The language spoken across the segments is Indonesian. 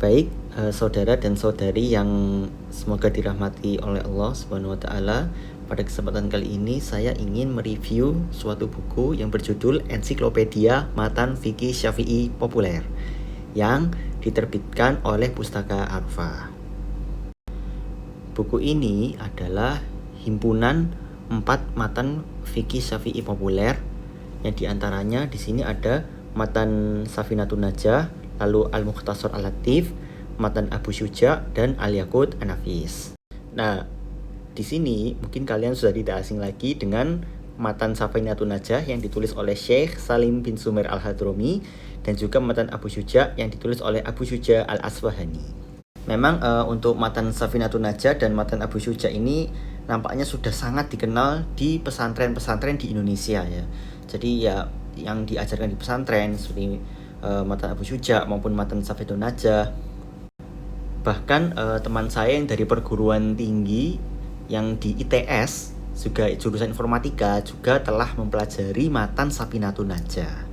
Baik, saudara dan saudari yang semoga dirahmati oleh Allah Subhanahu wa taala. Pada kesempatan kali ini saya ingin mereview suatu buku yang berjudul Ensiklopedia Matan Fikih Syafi'i Populer yang diterbitkan oleh Pustaka Arfa. Buku ini adalah himpunan 4 matan fikih Syafi'i populer yang diantaranya di sini ada matan Safinatun Najah, lalu Al-Mukhtasar Al-Latif, matan Abu Syuja, dan Al-Yaqut An-Nafis. Nah, di sini mungkin kalian sudah tidak asing lagi dengan matan Safinatun Najah yang ditulis oleh Syekh Salim bin Sumer Al-Hadrami dan juga matan Abu Syuja yang ditulis oleh Abu Syuja Al-Asfahani. Memang untuk matan Safinatun Najah dan matan Abu Syuja ini nampaknya sudah sangat dikenal di pesantren-pesantren di Indonesia ya. Jadi ya yang diajarkan di pesantren seperti matan Abu Syuja maupun matan Safinatun Najah. Bahkan teman saya yang dari perguruan tinggi yang di ITS juga jurusan informatika juga telah mempelajari matan Safinatun Najah.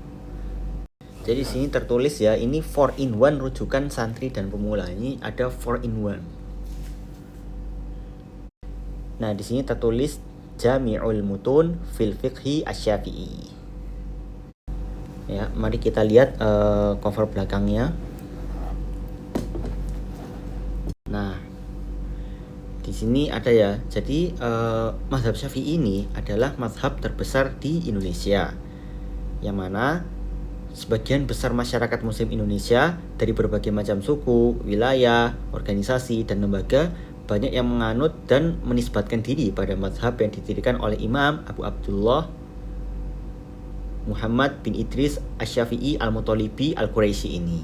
Jadi di sini tertulis ya, ini 4-in-1 rujukan santri dan pemula. Ini ada 4-in-1. Nah, di sini tertulis Jami'ul Mutun fil Fiqhi Asy-Syafi'i. Ya, mari kita lihat cover belakangnya. Nah, di sini ada ya. Jadi mazhab Syafi'i ini adalah mazhab terbesar di Indonesia, yang mana sebagian besar masyarakat Muslim Indonesia dari berbagai macam suku, wilayah, organisasi, dan lembaga banyak yang menganut dan menisbatkan diri pada mazhab yang didirikan oleh Imam Abu Abdullah Muhammad bin Idris Asy-Syafi'i Al-Muttalibi Al-Quraisy ini.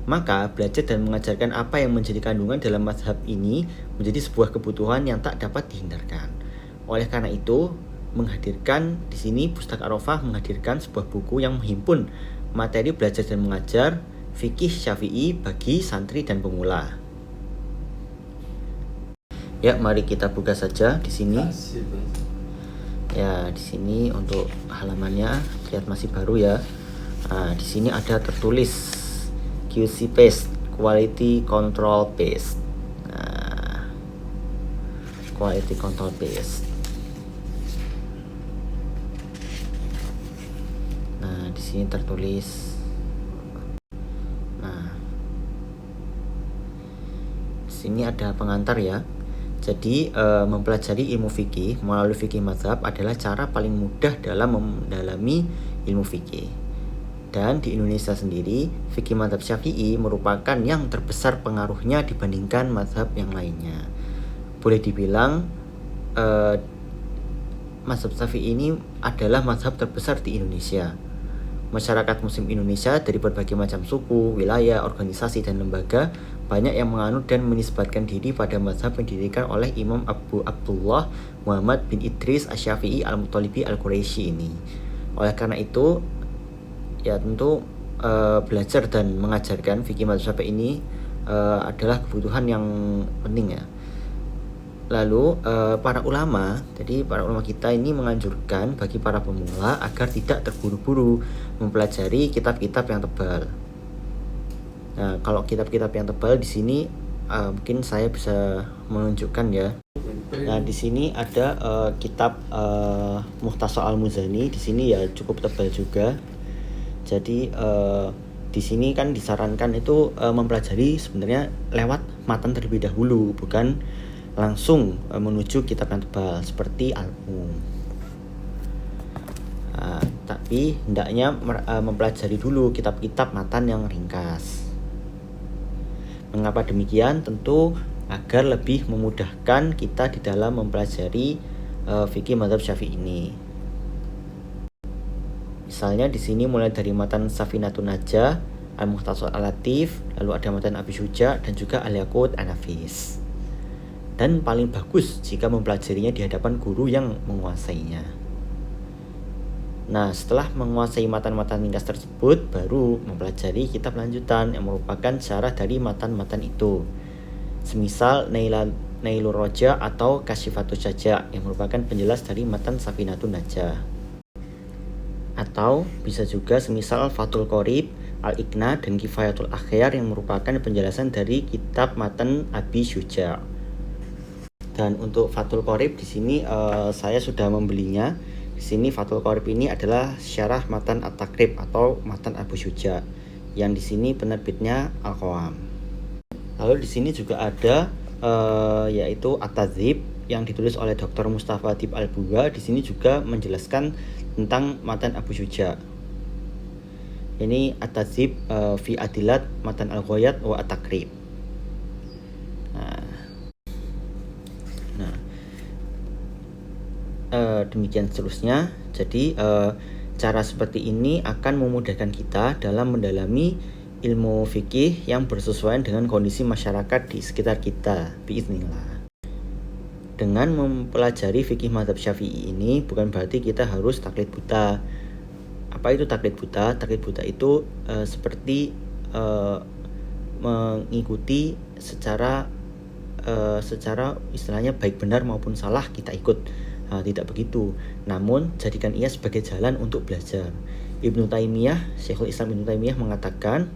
Maka belajar dan mengajarkan apa yang menjadi kandungan dalam mazhab ini menjadi sebuah kebutuhan yang tak dapat dihindarkan. Oleh karena itu, menghadirkan di sini Pustaka Arfa menghadirkan sebuah buku yang menghimpun materi belajar dan mengajar fikih Syafi'i bagi santri dan pemula. Ya, mari kita buka saja di sini. Ya, di sini untuk halamannya lihat masih baru ya. Nah, di sini ada tertulis QC paste, quality control paste. Nah, quality control paste. Nah, di sini tertulis. Nah, di sini ada pengantar ya. Jadi mempelajari ilmu fikih melalui fikih mazhab adalah cara paling mudah dalam mendalami ilmu fikih. Dan di Indonesia sendiri, fikih mazhab Syafi'i merupakan yang terbesar pengaruhnya dibandingkan mazhab yang lainnya. Boleh dibilang mazhab Syafi'i ini adalah mazhab terbesar di Indonesia. Masyarakat Muslim Indonesia dari berbagai macam suku, wilayah, organisasi, dan lembaga banyak yang menganut dan menisbatkan diri pada mazhab yang didirikan oleh Imam Abu Abdullah Muhammad bin Idris Asy-Syafi'i Al-Muttalibi Al-Quraisy ini. Oleh karena itu, ya tentu belajar dan mengajarkan fikih mazhab Syafi'i ini adalah kebutuhan yang penting ya. Lalu para ulama kita ini menganjurkan bagi para pemula agar tidak terburu-buru mempelajari kitab-kitab yang tebal. Nah, kalau kitab-kitab yang tebal di sini mungkin saya bisa menunjukkan ya. Nah, di sini ada kitab Mukhtasar Al-Muzani. Di sini ya cukup tebal juga. Jadi di sini kan disarankan itu mempelajari sebenarnya lewat matan terlebih dahulu, bukan langsung menuju kitab yang tebal seperti Al-Um. Tapi hendaknya mempelajari dulu kitab-kitab matan yang ringkas. Mengapa demikian? Tentu agar lebih memudahkan kita di dalam mempelajari fikih mazhab Syafi'i ini. Misalnya di sini mulai dari matan Safinatun Najah, Al-Mukhtasar Al-Latif, lalu ada matan Abu Syuja dan juga Al-Yaqut An-Nafis. Dan paling bagus jika mempelajarinya di hadapan guru yang menguasainya. Nah, setelah menguasai matan-matan ringkas tersebut, baru mempelajari kitab lanjutan yang merupakan syarah dari matan-matan itu. Semisal Nailur Roja atau Kasyifatus Saja yang merupakan penjelas dari matan Safinatun Najah. Atau bisa juga semisal Fathul Qorib, Al-Iqna dan Kifayatul Akhyar yang merupakan penjelasan dari kitab matan Abi Syuja. Dan untuk Fathul Qorib di sini saya sudah membelinya. Di sini Fathul Qorib ini adalah syarah matan At-Takrib atau matan Abu Syuja. Yang di sini penerbitnya Al-Qawam. Lalu di sini juga ada yaitu At-Tadzib yang ditulis oleh Dr. Mustafa Dib Al-Buwa. Di sini juga menjelaskan tentang matan Abu Syuja. Ini At-Tadzib fi Adilat matan Al-Ghayat wa At-Takrib. Demikian seterusnya. Jadi cara seperti ini akan memudahkan kita dalam mendalami ilmu fikih yang bersesuaian dengan kondisi masyarakat di sekitar kita, biiznillah. Dengan mempelajari fikih mazhab Syafi'i ini bukan berarti kita harus taklid buta. Apa itu taklid buta? Taklid buta itu seperti mengikuti secara istilahnya baik benar maupun salah kita ikut. Tidak begitu, namun jadikan ia sebagai jalan untuk belajar. Syekhul Islam Ibnu Taimiyah mengatakan,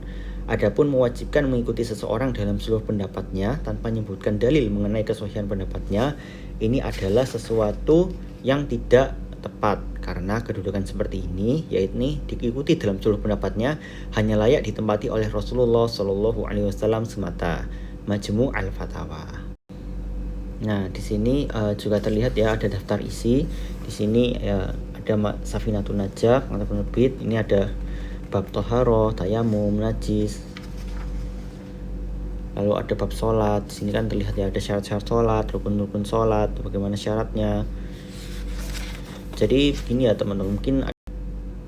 adapun mewajibkan mengikuti seseorang dalam seluruh pendapatnya tanpa menyebutkan dalil mengenai kesahihan pendapatnya, ini adalah sesuatu yang tidak tepat, karena kedudukan seperti ini, yaitu diikuti dalam seluruh pendapatnya, hanya layak ditempati oleh Rasulullah SAW semata. Majmu' al-Fatawa. Nah, di sini juga terlihat ya ada daftar isi. Di sini ya ada Safinatun Najah, mata penerbit. Ini ada bab Toharoh, Tayamum, Najis. Lalu ada bab sholat. Di sini kan terlihat ya ada syarat-syarat sholat, rukun-rukun sholat, bagaimana syaratnya. Jadi begini ya teman-teman,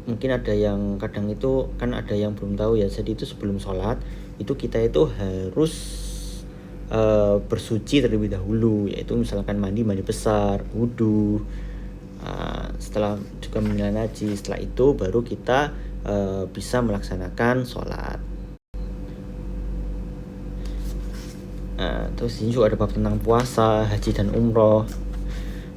mungkin ada yang kadang itu kan ada yang belum tahu ya. Jadi itu sebelum sholat itu kita itu harus bersuci terlebih dahulu, yaitu misalkan mandi besar, wudu, setelah juga menilai najis. Setelah itu baru kita bisa melaksanakan sholat. Terus di sini juga ada bab tentang puasa, haji dan umroh.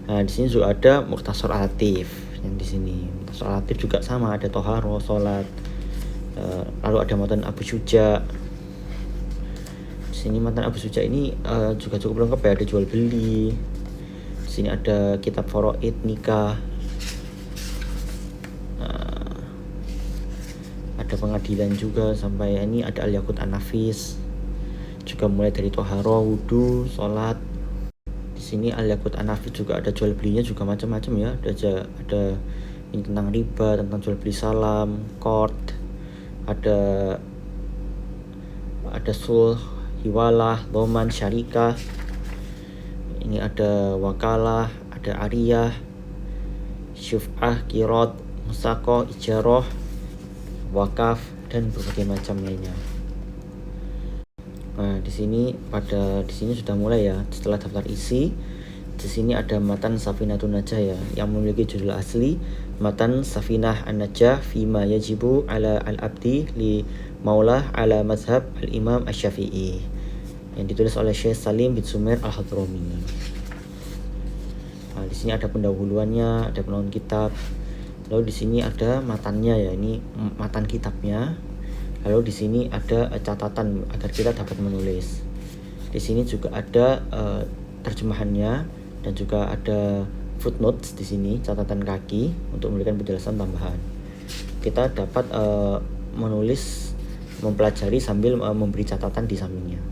Di sini juga ada Mukhtasar Al-Latif. Yang di sini Mukhtasar Al-Latif juga sama, ada toharoh, sholat. Lalu ada matan Abu Syuja. Di sini matan Abu Syuja ini juga cukup lengkap ya, ada jual beli. Di sini ada kitab faraid nikah. Ada pengadilan juga sampai ini ada Al-Yaqut An-Nafis. Juga mulai dari toharoh, wudu, sholat. Di sini Al-Yaqut An-Nafis juga ada jual belinya juga macam-macam ya. Ada ini tentang riba, tentang jual beli salam, qard. Ada sulh, hiwalah, doman, syarikah. Ini ada wakalah, ada ariyah, syuf'ah, kirot, musaqah, ijarah, wakaf, dan berbagai macam lainnya. Nah, di sini sudah mulai ya. Setelah daftar isi, di sini ada matan Safinatun Najah ya, yang memiliki judul asli Matan Safinah An-Najah Fima Yajibu ala al-Abdi li Maulah ala Mazhab al-Imam Asy-Syafi'i, yang ditulis oleh Syekh Salim bin Sumer Al-Hadrami. Nah, di sini ada pendahuluannya, ada penutup kitab. Lalu di sini ada matannya ya, ini matan kitabnya. Lalu di sini ada catatan agar kita dapat menulis. Di sini juga ada terjemahannya dan juga ada footnotes di sini, catatan kaki untuk memberikan penjelasan tambahan. Kita dapat menulis, mempelajari sambil memberi catatan di sampingnya.